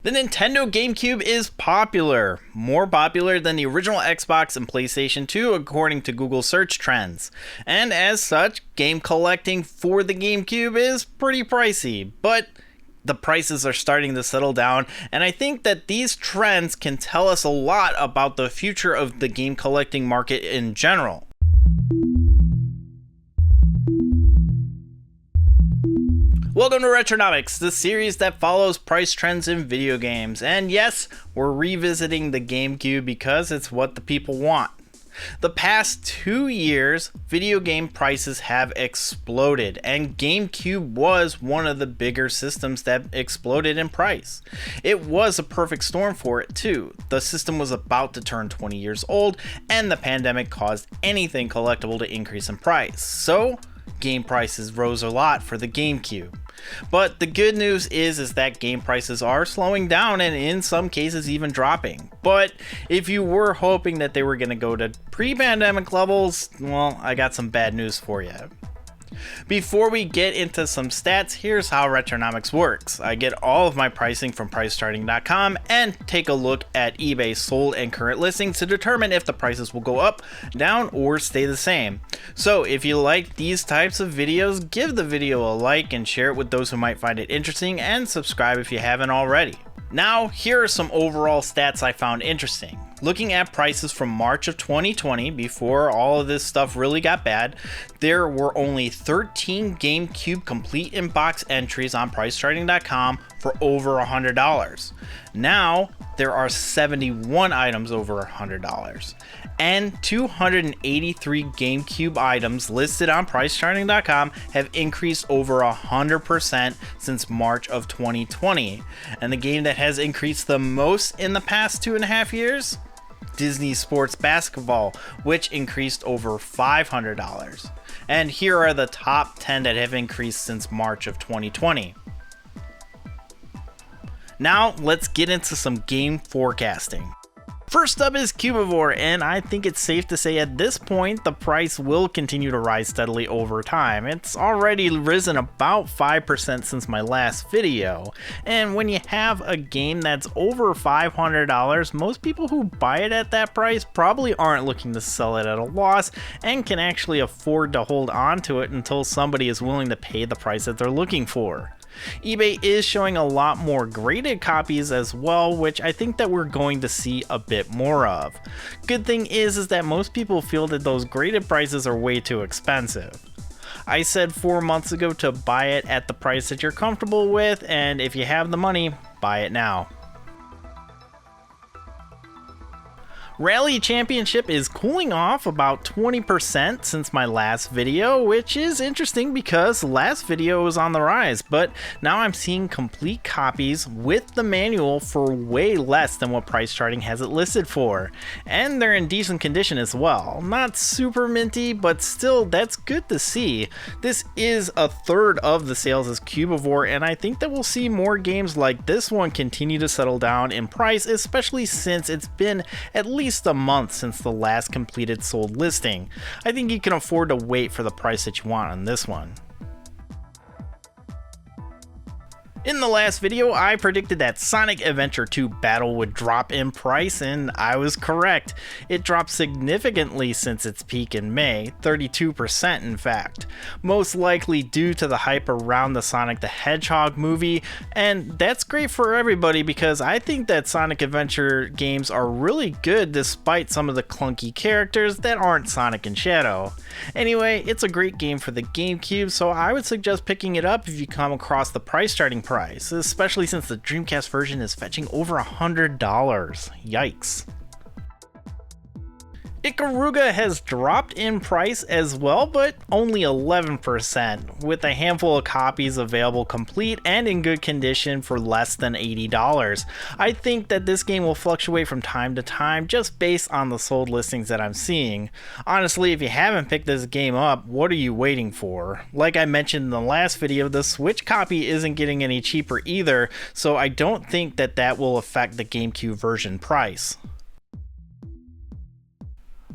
The Nintendo Gamecube is popular, more popular than the original Xbox and PlayStation 2 according to Google search trends. And as such, game collecting for the Gamecube is pretty pricey, but the prices are starting to settle down, and I think that these trends can tell us a lot about the future of the game collecting market in general. Welcome to Retronomics, the series that follows price trends in video games. And yes, we're revisiting the GameCube because it's what the people want. The past 2 years, video game prices have exploded, and GameCube was one of the bigger systems that exploded in price. It was a perfect storm for it too. The system was about to turn 20 years old, and the pandemic caused anything collectible to increase in price. So, game prices rose a lot for the GameCube. But the good news is that game prices are slowing down and in some cases even dropping. But if you were hoping that they were going to go to pre-pandemic levels, well, I got some bad news for you. Before we get into some stats, here's how Retronomics works. I get all of my pricing from PriceCharting.com and take a look at eBay's sold and current listings to determine if the prices will go up, down, or stay the same. So if you like these types of videos, give the video a like and share it with those who might find it interesting, and subscribe if you haven't already. Now, here are some overall stats I found interesting. Looking at prices from March of 2020, before all of this stuff really got bad, there were only 13 GameCube complete in-box entries on PriceCharting.com for over $100. Now, there are 71 items over $100, and 283 GameCube items listed on PriceCharting.com have increased over 100% since March of 2020. And the game that has increased the most in the past 2.5 years? Disney Sports Basketball, which increased over $500. And here are the top 10 that have increased since March of 2020. Now, let's get into some game forecasting. First up is Cubivore, and I think it's safe to say at this point the price will continue to rise steadily over time. It's already risen about 5% since my last video, and when you have a game that's over $500, most people who buy it at that price probably aren't looking to sell it at a loss and can actually afford to hold on to it until somebody is willing to pay the price that they're looking for. eBay is showing a lot more graded copies as well, which I think that we're going to see a bit more of. Good thing is that most people feel that those graded prices are way too expensive. I said 4 months ago to buy it at the price that you're comfortable with, and if you have the money, buy it now. Rally Championship is cooling off about 20% since my last video, which is interesting because the last video was on the rise, but now I'm seeing complete copies with the manual for way less than what Price Charting has it listed for. And they're in decent condition as well. Not super minty, but still, that's good to see. This is a third of the sales as Cubivore, and I think that we'll see more games like this one continue to settle down in price, especially since it's been at least a month since the last completed sold listing. I think you can afford to wait for the price that you want on this one. In the last video, I predicted that Sonic Adventure 2 Battle would drop in price, and I was correct. It dropped significantly since its peak in May, 32% in fact. Most likely due to the hype around the Sonic the Hedgehog movie, and that's great for everybody because I think that Sonic Adventure games are really good despite some of the clunky characters that aren't Sonic and Shadow. Anyway, it's a great game for the GameCube, so I would suggest picking it up if you come across the price starting price, especially since the Dreamcast version is fetching over $100. Yikes. Ikaruga has dropped in price as well, but only 11%, with a handful of copies available complete and in good condition for less than $80. I think that this game will fluctuate from time to time just based on the sold listings that I'm seeing. Honestly, if you haven't picked this game up, what are you waiting for? Like I mentioned in the last video, the Switch copy isn't getting any cheaper either, so I don't think that that will affect the GameCube version price.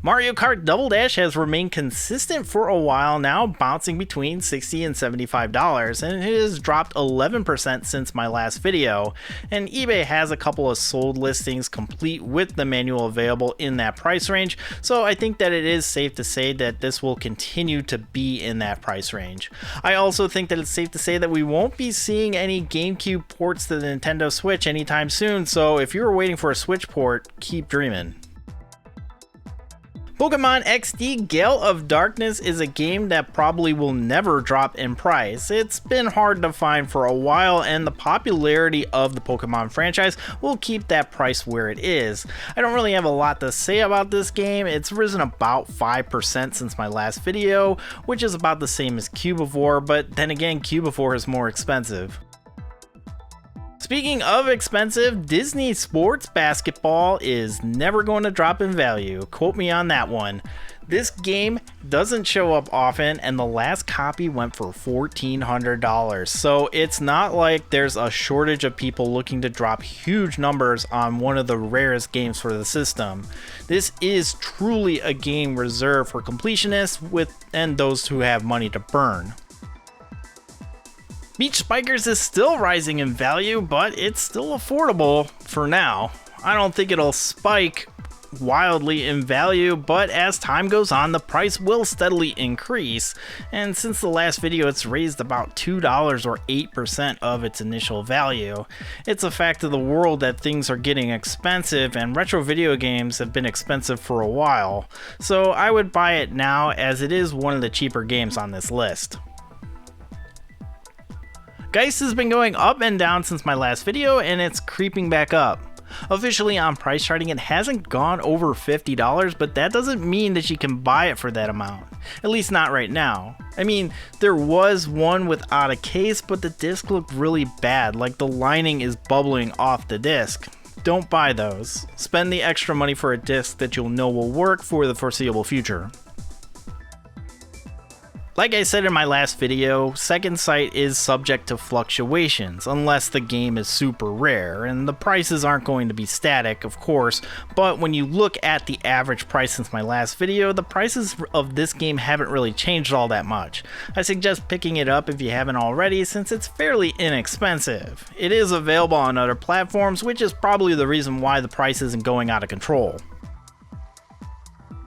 Mario Kart Double Dash has remained consistent for a while now, bouncing between $60 and $75, and it has dropped 11% since my last video, and eBay has a couple of sold listings complete with the manual available in that price range, so I think that it is safe to say that this will continue to be in that price range. I also think that it's safe to say that we won't be seeing any GameCube ports to the Nintendo Switch anytime soon, so if you're waiting for a Switch port, keep dreaming. Pokemon XD Gale of Darkness is a game that probably will never drop in price. It's been hard to find for a while, and the popularity of the Pokemon franchise will keep that price where it is. I don't really have a lot to say about this game. It's risen about 5% since my last video, which is about the same as Cubivore, but then again, Cubivore is more expensive. Speaking of expensive, Disney Sports Basketball is never going to drop in value. Quote me on that one. This game doesn't show up often, and the last copy went for $1,400. So it's not like there's a shortage of people looking to drop huge numbers on one of the rarest games for the system. This is truly a game reserved for completionists and those who have money to burn. Beach Spikers is still rising in value, but it's still affordable for now. I don't think it'll spike wildly in value, but as time goes on, the price will steadily increase, and since the last video, it's raised about $2 or 8% of its initial value. It's a fact of the world that things are getting expensive, and retro video games have been expensive for a while, so I would buy it now as it is one of the cheaper games on this list. Geist has been going up and down since my last video, and it's creeping back up. Officially on price charting, it hasn't gone over $50, but that doesn't mean that you can buy it for that amount. At least not right now. I mean, there was one without a case, but the disc looked really bad, like the lining is bubbling off the disc. Don't buy those. Spend the extra money for a disc that you'll know will work for the foreseeable future. Like I said in my last video, Second Sight is subject to fluctuations unless the game is super rare, and the prices aren't going to be static, of course, but when you look at the average price since my last video, the prices of this game haven't really changed all that much. I suggest picking it up if you haven't already, since it's fairly inexpensive. It is available on other platforms, which is probably the reason why the price isn't going out of control.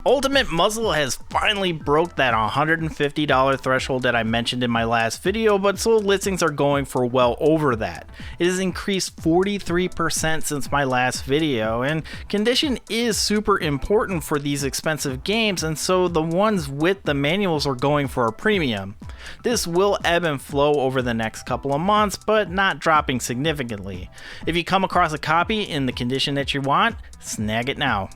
Ultimate Muzzle has finally broke that $150 threshold that I mentioned in my last video, but sold listings are going for well over that. It has increased 43% since my last video, and condition is super important for these expensive games, and so the ones with the manuals are going for a premium. This will ebb and flow over the next couple of months, but not dropping significantly. If you come across a copy in the condition that you want, snag it now.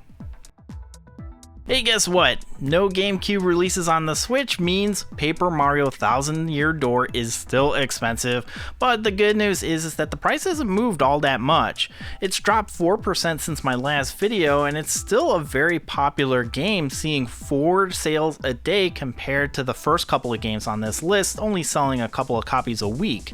Hey, guess what? No GameCube releases on the Switch means Paper Mario Thousand Year Door is still expensive, but the good news is that the price hasn't moved all that much. It's dropped 4% since my last video, and it's still a very popular game, seeing 4 sales a day compared to the first couple of games on this list only selling a couple of copies a week.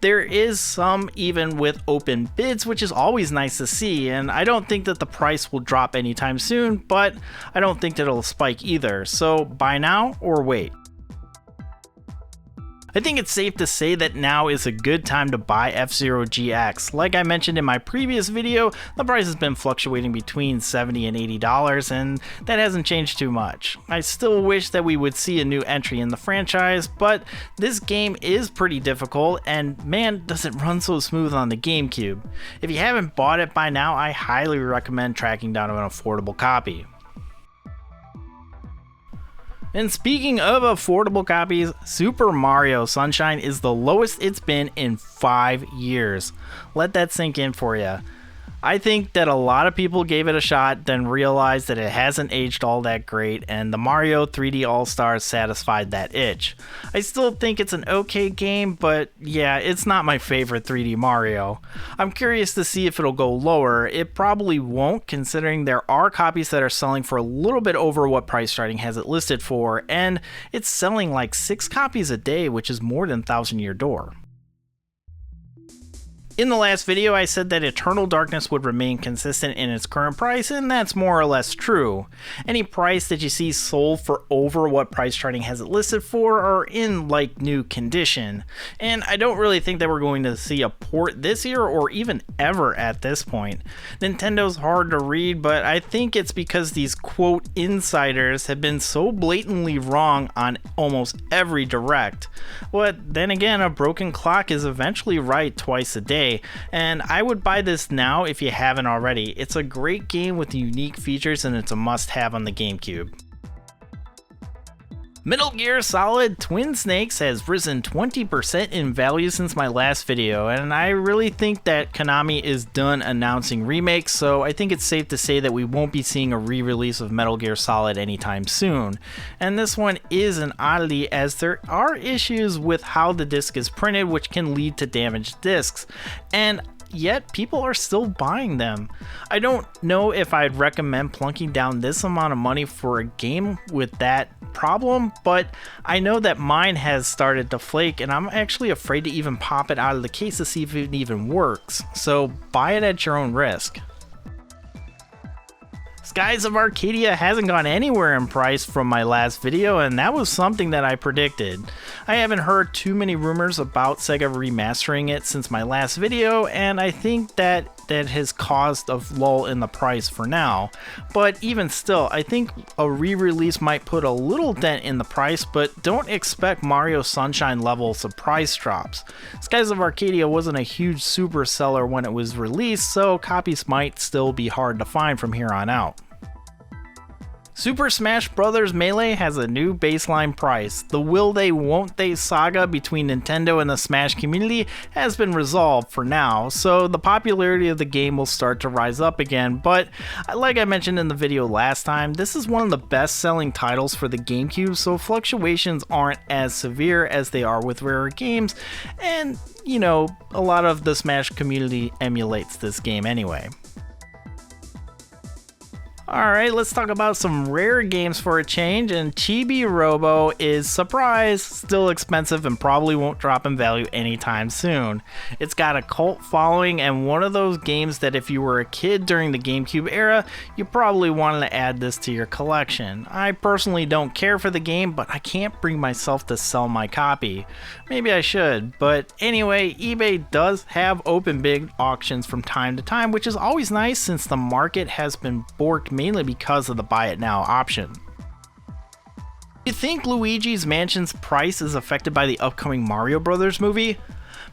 There is some even with open bids, which is always nice to see, and I don't think that the price will drop anytime soon, but I don't think that it'll spike either, so buy now or wait. I think it's safe to say that now is a good time to buy F-Zero GX. Like I mentioned in my previous video, the price has been fluctuating between $70 and $80, and that hasn't changed too much. I still wish that we would see a new entry in the franchise, but this game is pretty difficult, and man, does it run so smooth on the GameCube. If you haven't bought it by now, I highly recommend tracking down an affordable copy. And speaking of affordable copies, Super Mario Sunshine is the lowest it's been in 5 years. Let that sink in for you. I think that a lot of people gave it a shot, then realized that it hasn't aged all that great, and the Mario 3D All-Stars satisfied that itch. I still think it's an okay game, but yeah, it's not my favorite 3D Mario. I'm curious to see if it'll go lower. It probably won't, considering there are copies that are selling for a little bit over what price charting has it listed for, and it's selling like 6 copies a day, which is more than Thousand Year Door. In the last video, I said that Eternal Darkness would remain consistent in its current price, and that's more or less true. Any price that you see sold for over what price charting has it listed for are in like new condition, and I don't really think that we're going to see a port this year or even ever at this point. Nintendo's hard to read, but I think it's because these quote insiders have been so blatantly wrong on almost every direct. But then again, a broken clock is eventually right twice a day. And I would buy this now if you haven't already. It's a great game with unique features and it's a must-have on the GameCube. Metal Gear Solid Twin Snakes has risen 20% in value since my last video, and I really think that Konami is done announcing remakes, so I think it's safe to say that we won't be seeing a re-release of Metal Gear Solid anytime soon. And this one is an oddity as there are issues with how the disc is printed, which can lead to damaged discs, and yet people are still buying them. I don't know if I'd recommend plunking down this amount of money for a game with that problem, but I know that mine has started to flake and I'm actually afraid to even pop it out of the case to see if it even works, so buy it at your own risk. Skies of Arcadia hasn't gone anywhere in price from my last video, and that was something that I predicted. I haven't heard too many rumors about Sega remastering it since my last video, and I think that has caused a lull in the price for now. But even still, I think a re-release might put a little dent in the price, but don't expect Mario Sunshine levels of price drops. Skies of Arcadia wasn't a huge super seller when it was released, so copies might still be hard to find from here on out. Super Smash Bros. Melee has a new baseline price. The will they won't they saga between Nintendo and the Smash community has been resolved for now, so the popularity of the game will start to rise up again, but like I mentioned in the video last time, this is one of the best selling titles for the GameCube, so fluctuations aren't as severe as they are with rarer games, and you know, a lot of the Smash community emulates this game anyway. Alright, let's talk about some rare games for a change, and Chibi Robo is, surprise, still expensive and probably won't drop in value anytime soon. It's got a cult following and one of those games that if you were a kid during the GameCube era, you probably wanted to add this to your collection. I personally don't care for the game, but I can't bring myself to sell my copy. Maybe I should, but anyway, eBay does have open bid auctions from time to time, which is always nice since the market has been borked mainly because of the buy it now option. You think Luigi's Mansion's price is affected by the upcoming Mario Bros. Movie?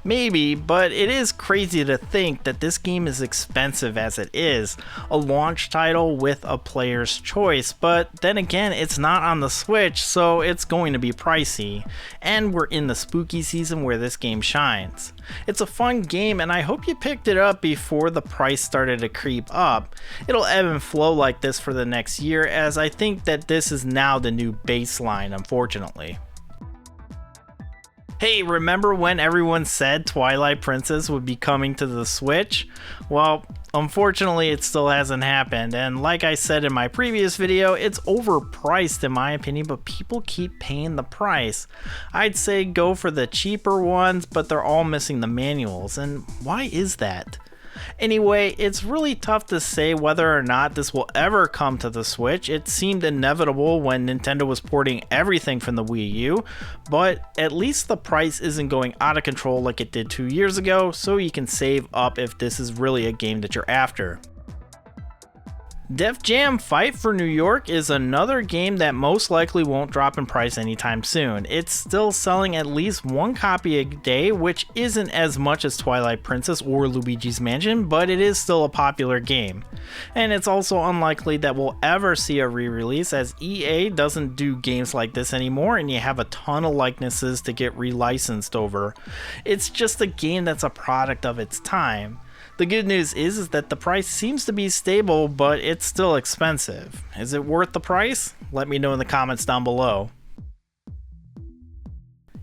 Maybe, but it is crazy to think that this game is expensive as it is, a launch title with a player's choice, but then again it's not on the Switch, so it's going to be pricey, and we're in the spooky season where this game shines. It's a fun game and I hope you picked it up before the price started to creep up. It'll ebb and flow like this for the next year, as I think that this is now the new baseline, unfortunately. Hey, remember when everyone said Twilight Princess would be coming to the Switch? Well, unfortunately it still hasn't happened, and like I said in my previous video, it's overpriced in my opinion, but people keep paying the price. I'd say go for the cheaper ones, but they're all missing the manuals, and why is that? Anyway, it's really tough to say whether or not this will ever come to the Switch. It seemed inevitable when Nintendo was porting everything from the Wii U, but at least the price isn't going out of control like it did 2 years ago, so you can save up if this is really a game that you're after. Def Jam Fight for New York is another game that most likely won't drop in price anytime soon. It's still selling at least one copy a day, which isn't as much as Twilight Princess or Luigi's Mansion, but it is still a popular game. And it's also unlikely that we'll ever see a re-release, as EA doesn't do games like this anymore and you have a ton of likenesses to get relicensed over. It's just a game that's a product of its time. The good news is that the price seems to be stable, but it's still expensive. Is it worth the price? Let me know in the comments down below.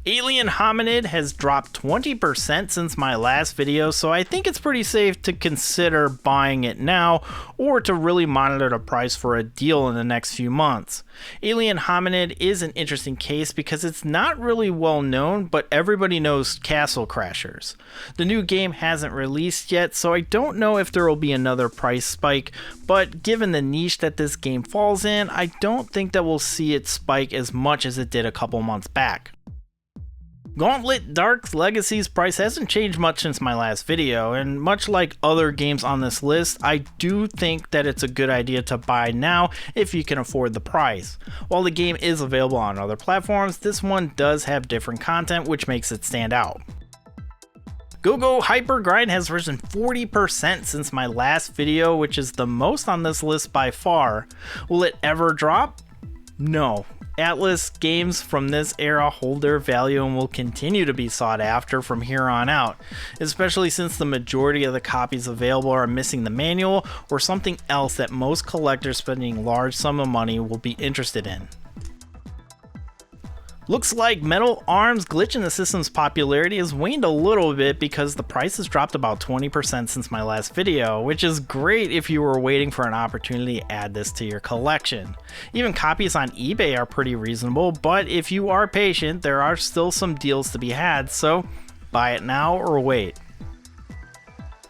Alien Hominid has dropped 20% since my last video, so I think it's pretty safe to consider buying it now or to really monitor the price for a deal in the next few months. Alien Hominid is an interesting case because it's not really well known, but everybody knows Castle Crashers. The new game hasn't released yet, so I don't know if there will be another price spike, but given the niche that this game falls in, I don't think that we'll see it spike as much as it did a couple months back. Gauntlet Dark Legacy's price hasn't changed much since my last video, and much like other games on this list, I do think that it's a good idea to buy now if you can afford the price. While the game is available on other platforms, this one does have different content which makes it stand out. Go Hypergrind has risen 40% since my last video, which is the most on this list by far. Will it ever drop? No. Atlas games from this era hold their value and will continue to be sought after from here on out, especially since the majority of the copies available are missing the manual or something else that most collectors spending large sum of money will be interested in. Looks like Metal Arm's glitch in the system's popularity has waned a little bit because the price has dropped about 20% since my last video, which is great if you were waiting for an opportunity to add this to your collection. Even copies on eBay are pretty reasonable, but if you are patient, there are still some deals to be had, so buy it now or wait.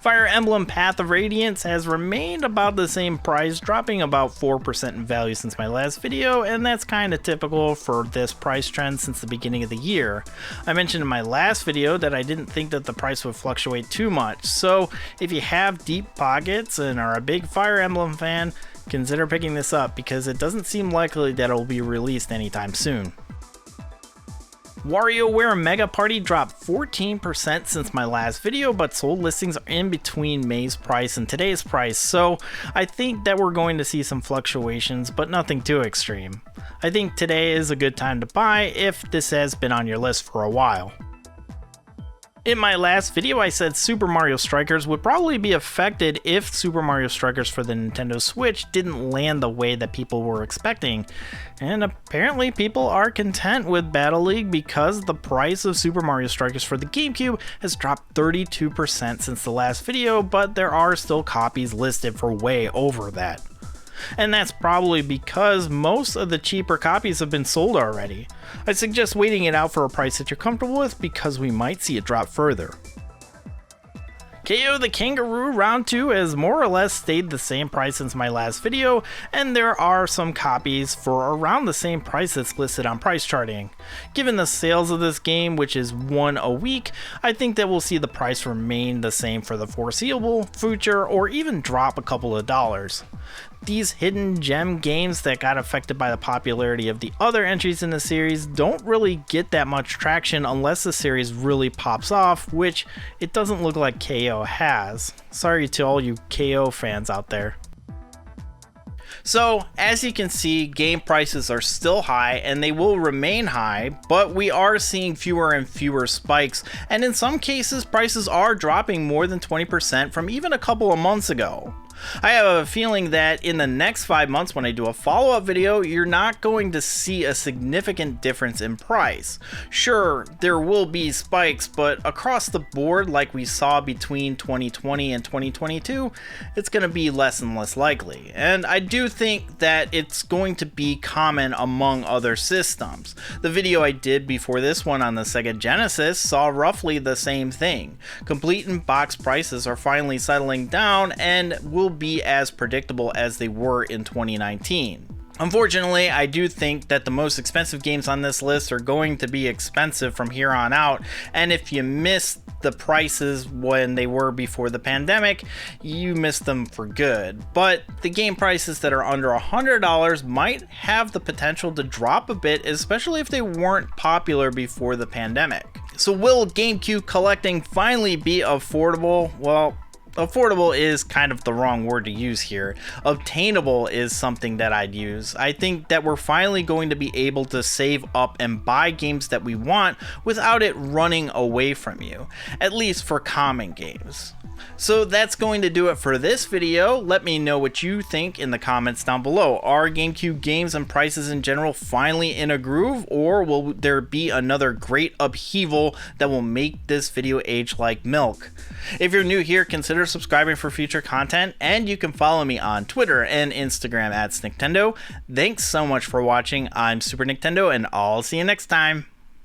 Fire Emblem Path of Radiance has remained about the same price, dropping about 4% in value since my last video, and that's kinda typical for this price trend since the beginning of the year. I mentioned in my last video that I didn't think that the price would fluctuate too much, so if you have deep pockets and are a big Fire Emblem fan, consider picking this up because it doesn't seem likely that it will be released anytime soon. Warioware Mega Party dropped 14% since my last video, but sold listings are in between May's price and today's price, so I think that we're going to see some fluctuations, but nothing too extreme. I think today is a good time to buy if this has been on your list for a while. In my last video, I said Super Mario Strikers would probably be affected if Super Mario Strikers for the Nintendo Switch didn't land the way that people were expecting. And apparently people are content with Battle League because the price of Super Mario Strikers for the Gamecube has dropped 32% since the last video, but there are still copies listed for way over that. And that's probably because most of the cheaper copies have been sold already. I suggest waiting it out for a price that you're comfortable with because we might see it drop further. Kao the Kangaroo Round 2 has more or less stayed the same price since my last video, and there are some copies for around the same price that's listed on price charting. Given the sales of this game, which is one a week, I think that we'll see the price remain the same for the foreseeable future or even drop a couple of dollars. These hidden gem games that got affected by the popularity of the other entries in the series don't really get that much traction unless the series really pops off, which it doesn't look like KO has. Sorry to all you KO fans out there. So, as you can see, game prices are still high and they will remain high, but we are seeing fewer and fewer spikes, and in some cases prices are dropping more than 20% from even a couple of months ago. I have a feeling that in the next 5 months when I do a follow-up video, you're not going to see a significant difference in price. Sure, there will be spikes, but across the board, like we saw between 2020 and 2022, it's going to be less and less likely. And I do think that it's going to be common among other systems. The video I did before this one on the Sega Genesis saw roughly the same thing. Complete and box prices are finally settling down and will be as predictable as they were in 2019. Unfortunately, I do think that the most expensive games on this list are going to be expensive from here on out, and if you missed the prices when they were before the pandemic, you missed them for good. But the game prices that are under $100 might have the potential to drop a bit, especially if they weren't popular before the pandemic. So will GameCube collecting finally be affordable? Well, affordable is kind of the wrong word to use here. Obtainable is something that I'd use. I think that we're finally going to be able to save up and buy games that we want without it running away from you, at least for common games. So that's going to do it for this video. Let me know what you think in the comments down below. Are GameCube games and prices in general finally in a groove, or will there be another great upheaval that will make this video age like milk? If you're new here, consider subscribing for future content, and you can follow me on Twitter and Instagram at SnickTendo. Thanks so much for watching. I'm Super Nintendo, and I'll see you next time.